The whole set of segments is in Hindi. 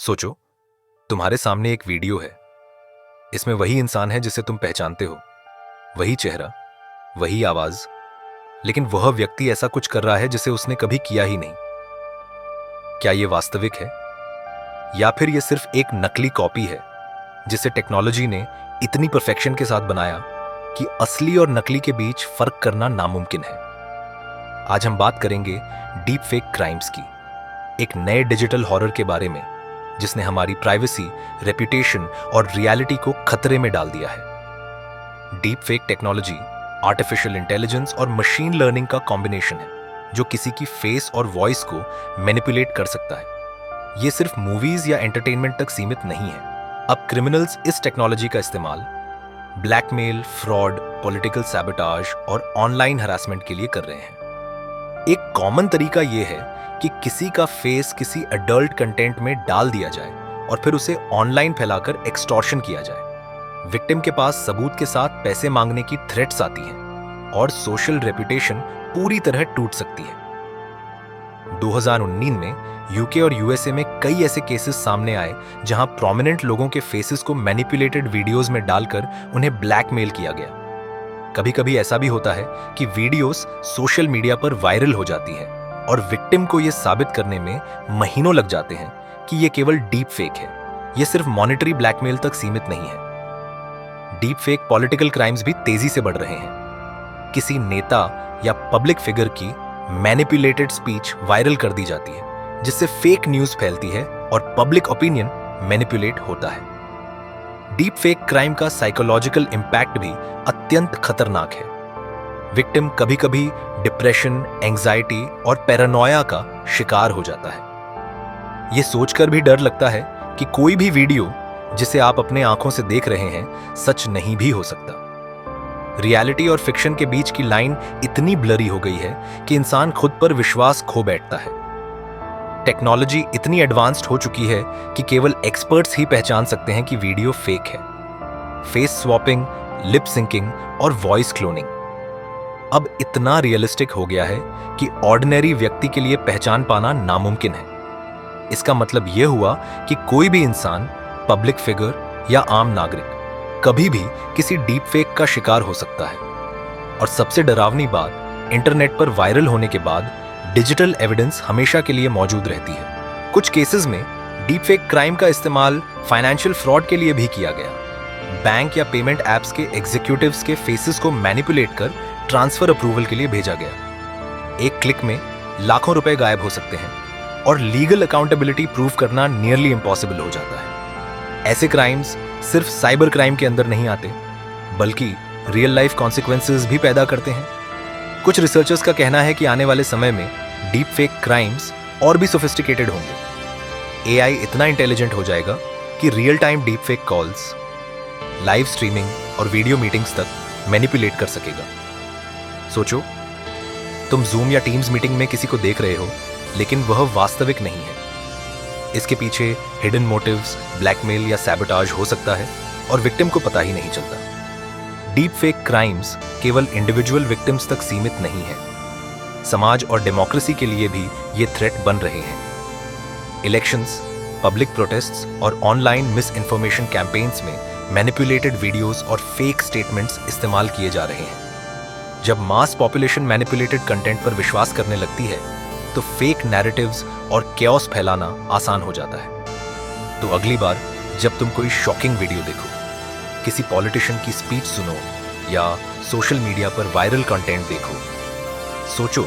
सोचो, तुम्हारे सामने एक वीडियो है। इसमें वही इंसान है जिसे तुम पहचानते हो, वही चेहरा, वही आवाज, लेकिन वह व्यक्ति ऐसा कुछ कर रहा है जिसे उसने कभी किया ही नहीं। क्या यह वास्तविक है, या फिर यह सिर्फ एक नकली कॉपी है जिसे टेक्नोलॉजी ने इतनी परफेक्शन के साथ बनाया कि असली और नकली के बीच फर्क करना नामुमकिन है। आज हम बात करेंगे डीप फेक क्राइम्स की, एक नए डिजिटल हॉरर के बारे में जिसने हमारी प्राइवेसी, रेपुटेशन और रियलिटी को खतरे में डाल दिया है। Deep fake technology artificial intelligence और मशीन लर्निंग का कॉम्बिनेशन है जो किसी की फेस और वॉइस को मैनिपुलेट कर सकता है। यह सिर्फ मूवीज या एंटरटेनमेंट तक सीमित नहीं है। अब क्रिमिनल्स इस टेक्नोलॉजी का इस्तेमाल ब्लैकमेल, फ्रॉड, पॉलिटिकल सैबोटाज और ऑनलाइन हरासमेंट के लिए कर रहे हैं। एक कॉमन तरीका यह है कि किसी का फेस किसी एडल्ट कंटेंट में डाल दिया जाए और फिर उसे ऑनलाइन फैलाकर एक्सटॉर्शन किया जाए। विक्टिम के पास सबूत के साथ पैसे मांगने की थ्रेट्स आती हैं और सोशल रेपुटेशन पूरी तरह टूट सकती है। 2019 में यूके और यूएसए में कई ऐसे केसेस सामने आए जहां प्रोमिनेंट लोगों के फेसेस को मैनिपुलेटेड वीडियोस में डालकर उन्हें ब्लैकमेल किया गया। कभी कभी ऐसा भी होता है कि वीडियोस सोशल मीडिया पर वायरल हो जाती है और विक्टिम को यह साबित करने में महीनों लग जाते हैं कि यह केवल डीप फेक है। यह सिर्फ मॉनेटरी ब्लैकमेल तक सीमित नहीं है। डीप फेक पॉलिटिकल क्राइम्स भी तेजी से बढ़ रहे हैं। किसी नेता या पब्लिक फिगर की मैनिपुलेटेड स्पीच वायरल कर दी जाती है जिससे फेक न्यूज फैलती है और पब्लिक ओपिनियन मैनिपुलेट होता है। डीप फेक क्राइम का साइकोलॉजिकल इंपैक्ट भी अत्यंत खतरनाक है। विक्टिम कभी कभी डिप्रेशन, एंजाइटी और पैरानोया का शिकार हो जाता है। यह सोचकर भी डर लगता है कि कोई भी वीडियो जिसे आप अपने आंखों से देख रहे हैं सच नहीं भी हो सकता। रियलिटी और फिक्शन के बीच की लाइन इतनी ब्लरी हो गई है कि इंसान खुद पर विश्वास खो बैठता है। टेक्नोलॉजी इतनी एडवांस्ड हो चुकी है कि केवल एक्सपर्ट्स ही पहचान सकते हैं कि वीडियो फेक है। फेस स्वैपिंग, लिप सिंकिंग और वॉइस क्लोनिंग अब इतना रियलिस्टिक हो गया है कि ऑर्डिनरी व्यक्ति के लिए पहचान पाना नामुमकिन है। इसका मतलब यह हुआ कि कोई भी इंसान, पब्लिक फिगर या आम नागरिक कभी भी किसी डीप फेक का शिकार हो सकता है। और सबसे डरावनी बात, इंटरनेट पर वायरल होने के बाद डिजिटल एविडेंस हमेशा के लिए मौजूद रहती है। कुछ केसेस में डीप फेक क्राइम का इस्तेमाल फाइनेंशियल फ्रॉड के लिए भी किया गया। बैंक या पेमेंट एप्स के एग्जीक्यूटिव्स के फेसेस को मैनिपुलेट कर ट्रांसफर अप्रूवल के लिए भेजा गया। एक क्लिक में लाखों रुपए गायब हो सकते हैं और लीगल अकाउंटेबिलिटी प्रूव करना नियरली इम्पॉसिबल हो जाता है। ऐसे क्राइम्स सिर्फ साइबर क्राइम के अंदर नहीं आते, बल्कि रियल लाइफ कॉन्सिक्वेंसेस भी पैदा करते हैं। कुछ रिसर्चर्स का कहना है कि आने वाले समय में डीप फेक क्राइम्स और भी सोफिस्टिकेटेड होंगे। एआई इतना इंटेलिजेंट हो जाएगा कि real time deep fake calls, live streaming और वीडियो मीटिंग्स तक मैनिपुलेट कर सकेगा। सोचो, तुम जूम या टीम्स मीटिंग में किसी को देख रहे हो, लेकिन वह वास्तविक नहीं है। इसके पीछे हिडन मोटिव्स, ब्लैकमेल या सैबोटाज हो सकता है और विक्टिम को पता ही नहीं चलता। डीप फेक क्राइम्स केवल इंडिविजुअल विक्टिम्स तक सीमित नहीं है, समाज और डेमोक्रेसी के लिए भी ये थ्रेट बन रहे हैं। इलेक्शंस, पब्लिक प्रोटेस्ट्स और ऑनलाइन मिस इन्फॉर्मेशन कैंपेन्स में मैनिपुलेटेड वीडियोस और फेक स्टेटमेंट्स इस्तेमाल किए जा रहे हैं। जब मास पॉपुलेशन मैनिपुलेटेड कंटेंट पर विश्वास करने लगती है तो फेक नैरेटिव्स और कैओस फैलाना आसान हो जाता है। तो अगली बार जब तुम कोई शॉकिंग वीडियो देखो, किसी पॉलिटिशियन की स्पीच सुनो या सोशल मीडिया पर वायरल कंटेंट देखो, सोचो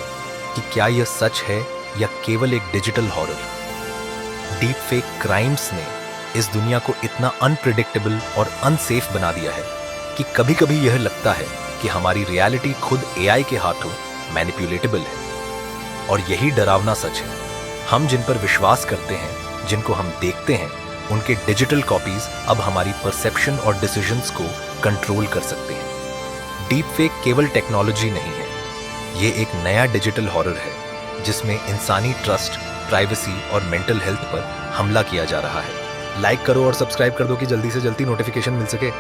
कि क्या यह सच है या केवल एक digital horror. Deep fake crimes ने इस दुनिया को इतना अनप्रिडिक्टेबल और अनसेफ बना दिया है कि कभी कभी यह लगता है कि हमारी रियलिटी खुद एआई के हाथों मैनिपुलेटेबल है। और यही डरावना सच है। हम जिन पर विश्वास करते हैं, जिनको हम देखते हैं, उनके डिजिटल कॉपीज अब हमारी परसेप्शन और डिसीजंस को कंट्रोल कर सकते हैं। डीप फेक केवल टेक्नोलॉजी नहीं है, ये एक नया डिजिटल हॉरर है जिसमें इंसानी ट्रस्ट, प्राइवेसी और मेंटल हेल्थ पर हमला किया जा रहा है। लाइक करो और सब्सक्राइब कर दो कि जल्दी से जल्दी नोटिफिकेशन मिल सके।